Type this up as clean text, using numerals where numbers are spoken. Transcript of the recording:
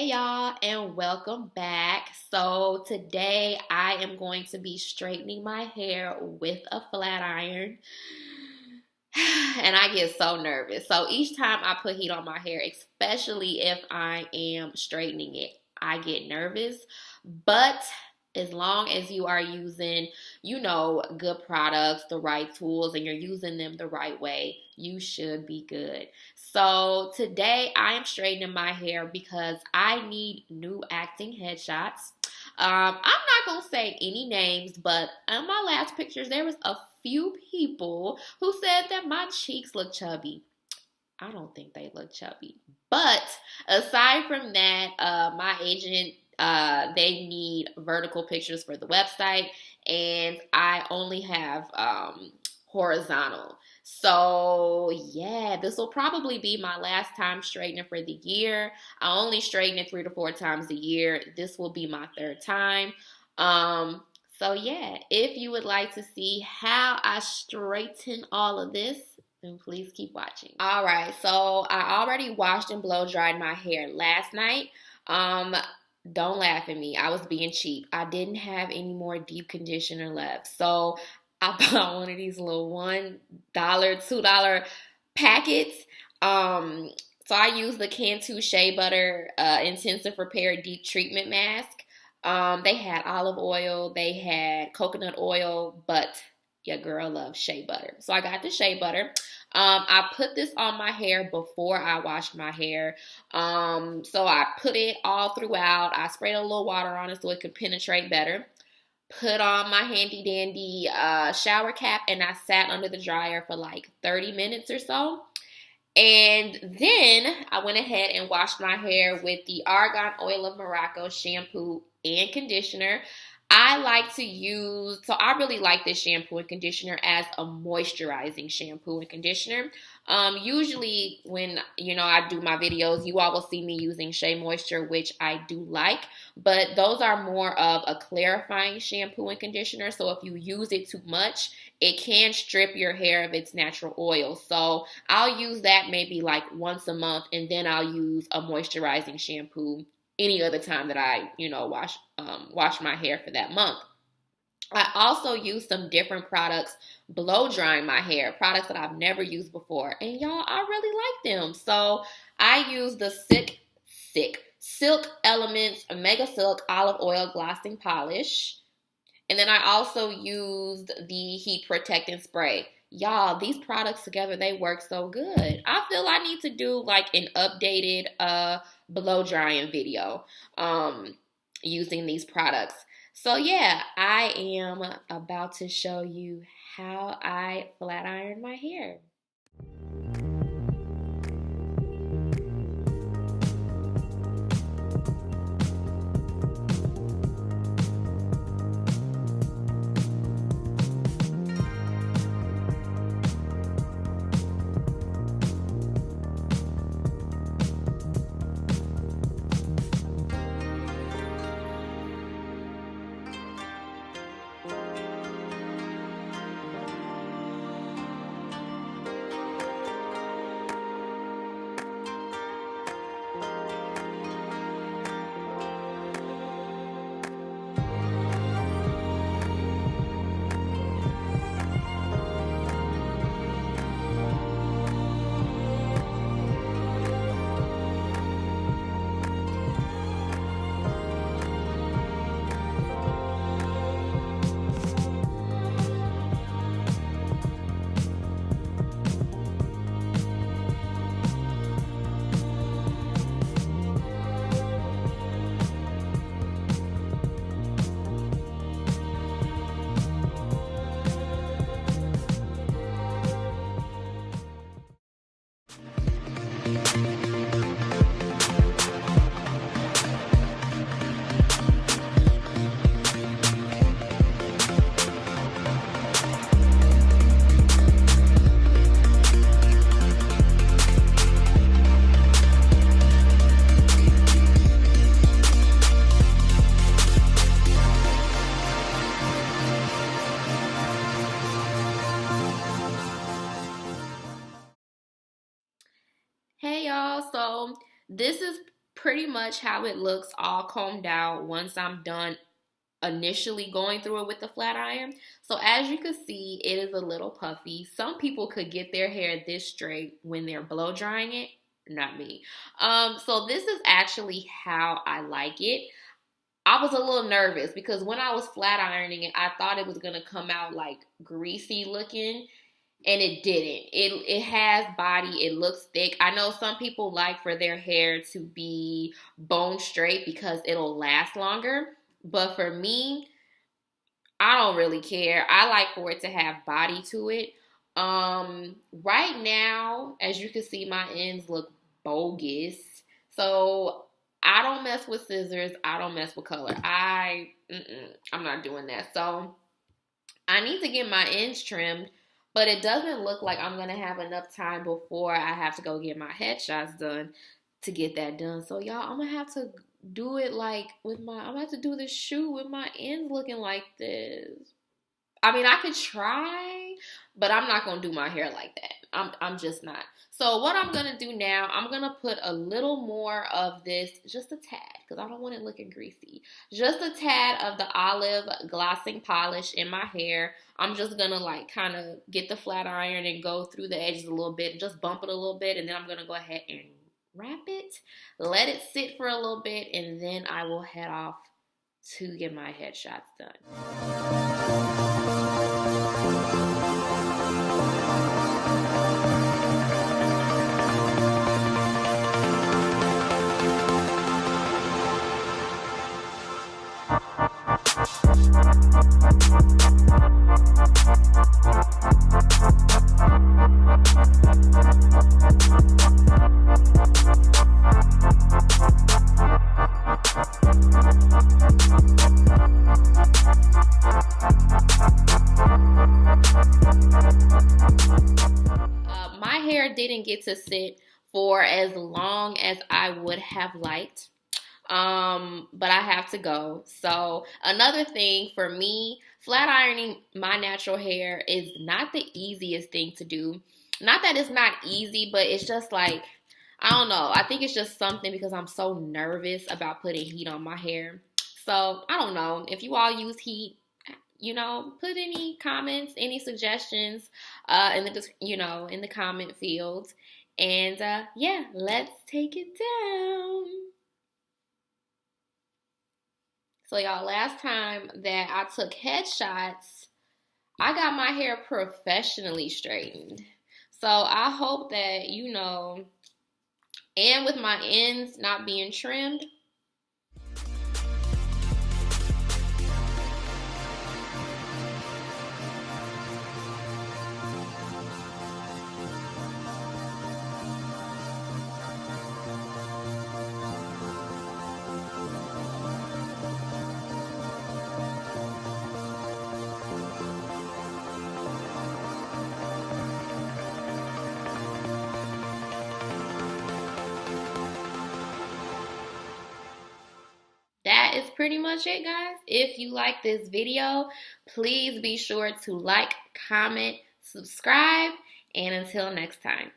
Y'all, and welcome back. So today I am going to be straightening my hair with a flat iron. And I get so nervous. So each time I put heat on my hair, especially if I am straightening it, I get nervous. But as long as you are using, good products, the right tools, and you're using them the right way, you should be good. So today I am straightening my hair because I need new acting headshots. I'm not going to say any names, but in my last pictures, there was a few people who said that my cheeks look chubby. I don't think they look chubby. But aside from that, my agent, they need vertical pictures for the website, and I only have horizontal. So yeah, this will probably be my last time straightening for the year. I only straighten it 3 to 4 times a year. This will be my third time. So yeah, if you would like to see how I straighten all of this, then please keep watching. All right, so I already washed and blow dried my hair last night. Don't laugh at me. I was being cheap. I didn't have any more deep conditioner left. So I bought one of these little $1, $2 packets. So I used the Cantu Shea Butter Intensive Repair Deep Treatment Mask. They had olive oil, they had coconut oil, but your girl loves shea butter. So I got the shea butter. I put this on my hair before I washed my hair. So I put it all throughout. I sprayed a little water on it so it could penetrate better. Put on my handy dandy shower cap, and I sat under the dryer for like 30 minutes or so. And then I went ahead and washed my hair with the Argan Oil of Morocco shampoo and conditioner. I really like this shampoo and conditioner as a moisturizing shampoo and conditioner. Usually when, I do my videos, you all will see me using Shea Moisture, which I do like, but those are more of a clarifying shampoo and conditioner. So if you use it too much, it can strip your hair of its natural oil. So I'll use that maybe like once a month, and then I'll use a moisturizing shampoo any other time that I, wash my hair for that month. I also use some different products blow drying my hair, products that I've never used before. And y'all, I really like them. So I use the Silk Elements Mega Silk Olive Oil Glossing Polish. And then I also used the Heat Protectant Spray. Y'all, these products together, they work so good. I feel I need to do like an updated blow drying video using these products. So yeah, I am about to show you how I flat iron my hair. Hey y'all, so this is pretty much how it looks all combed out once I'm done initially going through it with the flat iron. So as you can see, it is a little puffy. Some people could get their hair this straight when they're blow drying it. Not me. So this is actually how I like it. I was a little nervous because when I was flat ironing it, I thought it was gonna come out like greasy looking, and it didn't. It has body. It looks thick. I know some people like for their hair to be bone straight because it'll last longer. But for me, I don't really care. I like for it to have body to it. Right now, as you can see, my ends look bogus. So I don't mess with scissors. I don't mess with color. I'm not doing that. So I need to get my ends trimmed, but it doesn't look like I'm going to have enough time before I have to go get my headshots done to get that done. So y'all, I'm going to have to do it like with I'm going to have to do this shoot with my ends looking like this. I mean, I could try, but I'm not going to do my hair like that. I'm just not. So what I'm going to do now, I'm going to put a little more of this, just a tad, because I don't want it looking greasy. Just a tad of the olive glossing polish in my hair. I'm just going to like kind of get the flat iron and go through the edges a little bit and just bump it a little bit. And then I'm going to go ahead and wrap it, let it sit for a little bit, and then I will head off to get my headshots done. My hair didn't get to sit for as long as I would have liked. But I have to go. So another thing for me, flat ironing my natural hair is not the easiest thing to do. Not that it's not easy, but it's just like, I don't know. I think it's just something because I'm so nervous about putting heat on my hair. So I don't know. If you all use heat, put any comments, any suggestions, in the comment field. And yeah, let's take it down. So y'all, last time that I took headshots, I got my hair professionally straightened. So I hope that, and with my ends not being trimmed, that is pretty much it, guys. If you like this video, please be sure to like, comment, subscribe, and until next time.